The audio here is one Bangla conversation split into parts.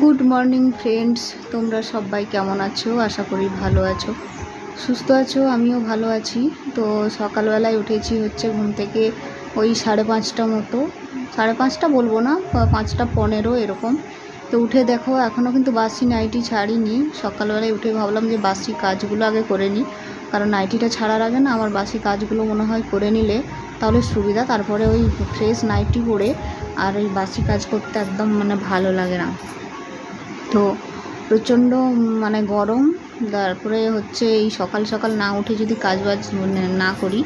গুড মর্নিং ফ্রেন্ডস, তোমরা সবাই কেমন আছো? আশা করি ভালো আছো, সুস্থ আছো। আমিও ভালো আছি। তো সকালবেলায় উঠেছি হচ্ছে ঘুম থেকে ওই 5:30 মতো, 5:30 বলবো না, 5:15 এরকম। তো উঠে দেখো এখনও কিন্তু বাসি নাইটি ছাড়িনি। সকালবেলায় উঠে ভাবলাম যে বাসি কাজগুলো আগে করে নিই, কারণ নাইটিটা ছাড়ার আগে না আমার বাসি কাজগুলো মনে হয় করে নিলে তাহলে সুবিধা। তারপরে ওই ফ্রেশ নাইটি পরে আর ওই বাসি কাজ করতে একদম ভালো লাগে না। তো প্রচণ্ড গরম। তারপরে হচ্ছে এই সকাল সকাল না উঠে যদি কাজবাজ না করি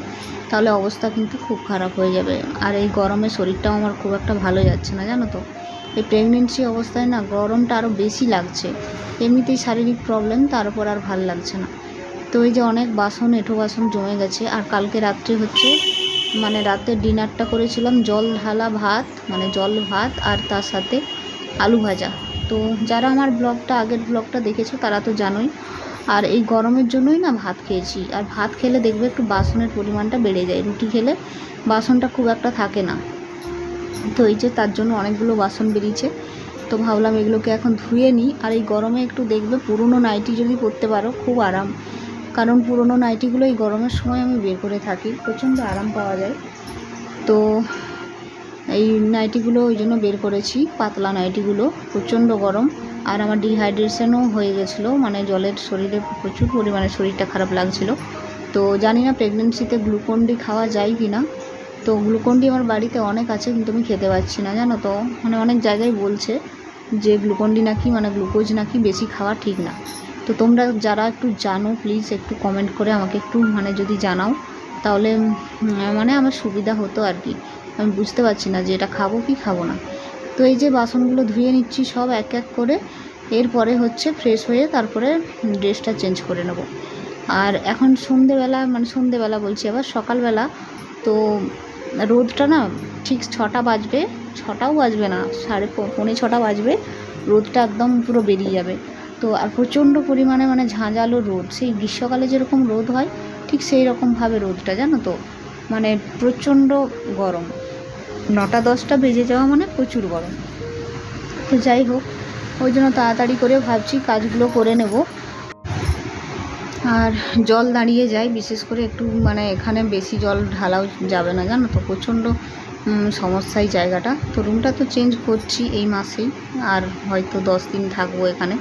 তাহলে অবস্থা কিন্তু খুব খারাপ হয়ে যাবে। আর এই গরমে শরীরটাও আমার খুব একটা ভালো যাচ্ছে না, জানো তো। এই প্রেগনেন্সি অবস্থায় না গরমটা আরও বেশি লাগছে। এমনিতেই শারীরিক প্রবলেম, তার উপর আর ভাল লাগছে না। তো এই যে অনেক বাসন, এঁঠো বাসন জমে গেছে। আর কালকে রাত্রে হচ্ছে রাতের ডিনারটা করেছিলাম জল ঢালা ভাত, জল ভাত আর তার সাথে আলু ভাজা। তো যারা আমার আগের ব্লগটা দেখেছো তারা তো জানোই। আর এই গরমের জন্যই না ভাত খেয়েছি। আর ভাত খেলে দেখবে একটু বাসনের পরিমাণটা বেড়ে যায়, রুটি খেলে বাসনটা খুব একটা থাকে না। তো এই যে তার জন্য অনেকগুলো বাসন বেরিয়েছে। তো ভাবলাম এগুলোকে এখন ধুয়ে নিই। আর এই গরমে একটু দেখবে পুরনো নাইটি যদি পরতে পারো খুব আরাম, কারণ পুরনো নাইটিগুলো এই গরমের সময় আমি বের করে থাকি, প্রচণ্ড আরাম পাওয়া যায়। তো এই নাইটিগুলো ওই জন্য বের করেছি, পাতলা নাইটিগুলো। প্রচণ্ড গরম। আর আমার ডিহাইড্রেশনও হয়ে গেছিলো, জলের শরীরে প্রচুর পরিমাণে শরীরটা খারাপ লাগছিল। তো জানি না প্রেগনেন্সিতে গ্লুকন ডি খাওয়া যায় কি না। তো গ্লুকন ডি আমার বাড়িতে অনেক আছে, কিন্তু আমি খেতে পারছি না, জানো তো। অনেক জায়গায় বলছে যে গ্লুকন ডি নাকি গ্লুকোজ নাকি বেশি খাওয়া ঠিক না। তো তোমরা যারা একটু জানো প্লিজ একটু কমেন্ট করে আমাকে একটু যদি জানাও তাহলে আমার সুবিধা হতো আর কি। আমি বুঝতে পারছি না যে এটা খাবো কি খাবো না। তো এই যে বাসনগুলো ধুয়ে নিচ্ছি সব এক এক করে। এরপরে হচ্ছে ফ্রেশ হয়ে তারপরে ড্রেসটা চেঞ্জ করে নেব। আর এখন সন্ধেবেলা বলছি, আবার সকালবেলা। তো রোদটা না ঠিক 6টা বাজবে, 6টাও বাজবে না, 5:45 বাজবে, রোদটা একদম পুরো বেরিয়ে যাবে। তো আর প্রচণ্ড পরিমাণে ঝাঁঝালো রোদ, সেই গ্রীষ্মকালে যেরকম রোদ হয় ঠিক সেই রকমভাবে রোদটা, জানো তো। প্রচণ্ড গরম। 9টা-10টা বেজে যাওয়া প্রচুর গরম। তো যাই হোক, ওই জন্য তাড়াতাড়ি করে ভাবছি কাজগুলো করে নেব। আর জল দাঁড়িয়ে যায়, বিশেষ করে একটু এখানে বেশি জল ঢালাও যাবে না, জানো তো। প্রচণ্ড সমস্যাই জায়গাটা। তো রুমটা তো চেঞ্জ করছি এই মাসেই, আর হয়তো 10 দিন থাকবো এখানে।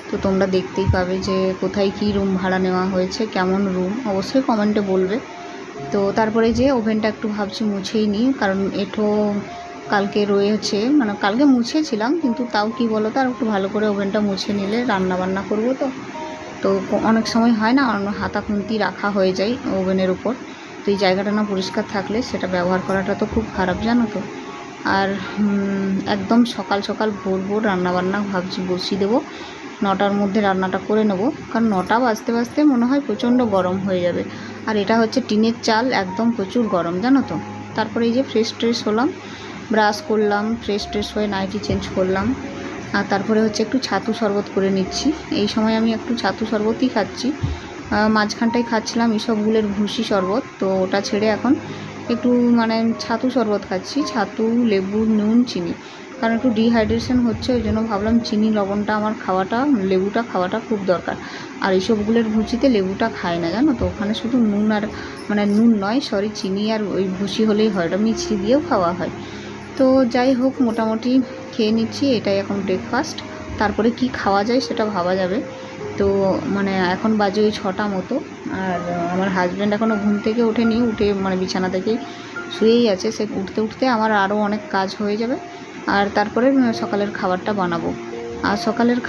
তো তোমরা দেখতেই পাবে যে কোথায় কি রুম ভাড়া নেওয়া হয়েছে, কেমন রুম, অবশ্যই কমেন্টে বলবে। তো তারপরে যে ওভেনটা একটু ভাবছি মুছেই নিই, কারণ এঁঠো কালকে রয়েছে, কালকে মুছেছিলাম, কিন্তু তাও কি বলো তো, আর একটু ভালো করে ওভেনটা মুছে নিলে রান্না বান্না করবো। তো অনেক সময় হয় না হাতা খুন্তি রাখা হয়ে যায় ওভেনের উপর। তো এই জায়গাটা না পরিষ্কার থাকলে সেটা ব্যবহার করাটা তো খুব খারাপ, জানো তো। আর একদম সকাল সকাল ভোর রান্নাবান্না ভাবছি বসিয়ে দেবো। 9টার মধ্যে রান্নাটা করে নেব, কারণ 9টা বাজতে বাজতে মনে হয় প্রচণ্ড গরম হয়ে যাবে। আর এটা হচ্ছে টিনের চাল, একদম প্রচুর গরম, জানো তো। তারপরে এই যে ফ্রেশ হলাম, ব্রাশ করলাম, ফ্রেশ হয়ে নাইটি চেঞ্জ করলাম। আর তারপরে হচ্ছে একটু ছাতু শরবত করে নিচ্ছি। এই সময় আমি একটু ছাতু শরবতই খাচ্ছি। মাঝখানটায় খাচ্ছিলাম ইসবগুলের ভুসি শরবত, তো ওটা ছেড়ে এখন একটু ছাতু শরবত খাচ্ছি। ছাতু, লেবু, নুন, চিনি, কারণ একটু ডিহাইড্রেশন হচ্ছে, ওই জন্য ভাবলাম চিনি লবণটা আমার লেবুটা খাওয়াটা খুব দরকার। আর এইসবগুলোর ভুসিতে লেবুটা খায় না, জানো তো। ওখানে শুধু নুন আর নুন নয়, চিনি আর ওই ভুসি হলেই হয়, ওটা মিষ্টি দিয়েও খাওয়া হয়। তো যাই হোক, মোটামুটি খেয়ে নিচ্ছি, এটাই এখন ব্রেকফাস্ট। তারপরে কি খাওয়া যায় সেটা ভাবা যাবে। তো এখন বাজে ওই 6টা মতো। আর আমার হাজব্যান্ড এখনও ঘুম থেকে ওঠেনি, উঠে বিছানা থেকেই শুয়েই আছে। সে উঠতে উঠতে আমার আরও অনেক কাজ হয়ে যাবে। আর তারপরে সকালের খাবারটা বানাবো। আর সকালের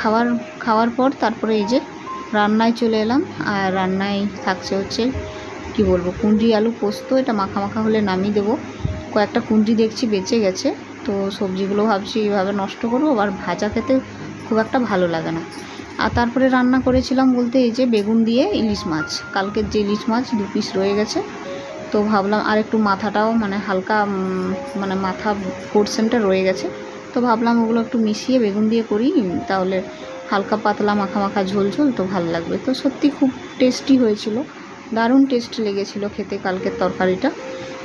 খাওয়ার পর তারপরে এই যে রান্নায় চলে এলাম। আর রান্নায় থাকছে হচ্ছে কি বলবো, কুঁদরি আলু পোস্ত। এটা মাখা মাখা হলে নামিয়ে দেবো। কয়েকটা কুঁদরি দেখছি বেঁচে গেছে, তো সবজিগুলো ভাবছি এইভাবে নষ্ট করবো, আবার ভাজা খেতে খুব একটা ভালো লাগে না। আর তারপরে রান্না করেছিলাম বলতে এই যে বেগুন দিয়ে ইলিশ মাছ, কালকের যে ইলিশ মাছ 2 পিস রয়ে গেছে। তো ভাবলাম আর একটু মাথাটাও হালকা মাথা পোর্শনটা রয়ে গেছে, তো ভাবলাম ওগুলো একটু মিশিয়ে বেগুন দিয়ে করি, তাহলে হালকা পাতলা মাখা মাখা ঝোল তো ভালো লাগবে। তো সত্যি খুব টেস্টি হয়েছিল, দারুণ টেস্ট লেগেছিল খেতে কালকের তরকারিটা।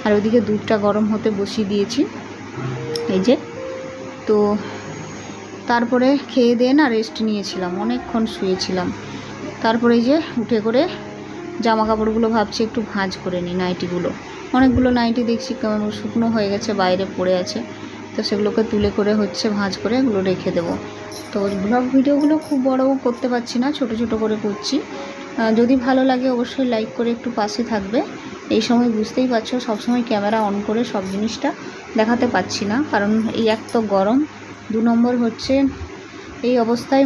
আর ওইদিকে দুধটা গরম হতে বসিয়ে দিয়েছি এই যে। তো তারপরে খেয়ে দিয়ে না রেস্ট নিয়েছিলাম, অনেকক্ষণ শুয়েছিলাম। তারপরে এই যে উঠে করে জামা কাপড়গুলো ভাবছি একটু ভাঁজ করে নিই, নাইটিগুলো। অনেকগুলো নাইটি দেখছি কেমন শুকনো হয়ে গেছে, বাইরে পড়ে আছে, তো সেগুলোকে তুলে করে ভাঁজ করে এগুলো রেখে দেবো। তো ব্লগ ভিডিওগুলো খুব বড় করতে পারছি না, ছোট ছোট করে করছি। যদি ভালো লাগে অবশ্যই লাইক করে একটু পাশে থাকবে। এই সময় বুঝতেই পারছো সবসময় ক্যামেরা অন করে সব জিনিসটা দেখাতে পাচ্ছি না, কারণ এই এক তো গরম, 2 নম্বর হচ্ছে এই অবস্থায়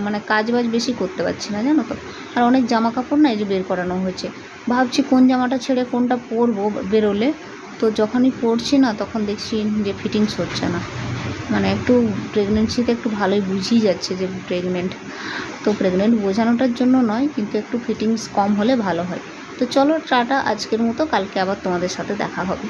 মানে কাজ বাজ বেশি করতে পারছি না, জানো তো। আর অনেক জামা কাপড় না এই যে বের করানো হয়েছে, ভাবছি কোন জামাটা ছেড়ে কোনটা পরবো বেরোলে। তো যখনই পরছি না তখন দেখছি যে ফিটিংস হচ্ছে না। মানে একটু প্রেগনেন্সিতে একটু ভালোই বুঝিয়ে যাচ্ছে যে প্রেগনেন্ট। তো প্রেগনেন্ট বোঝানোটার জন্য নয়, কিন্তু একটু ফিটিংস কম হলে ভালো হয়। তো চলো টাটা, আজকের মতো, কালকে আবার তোমাদের সাথে দেখা হবে।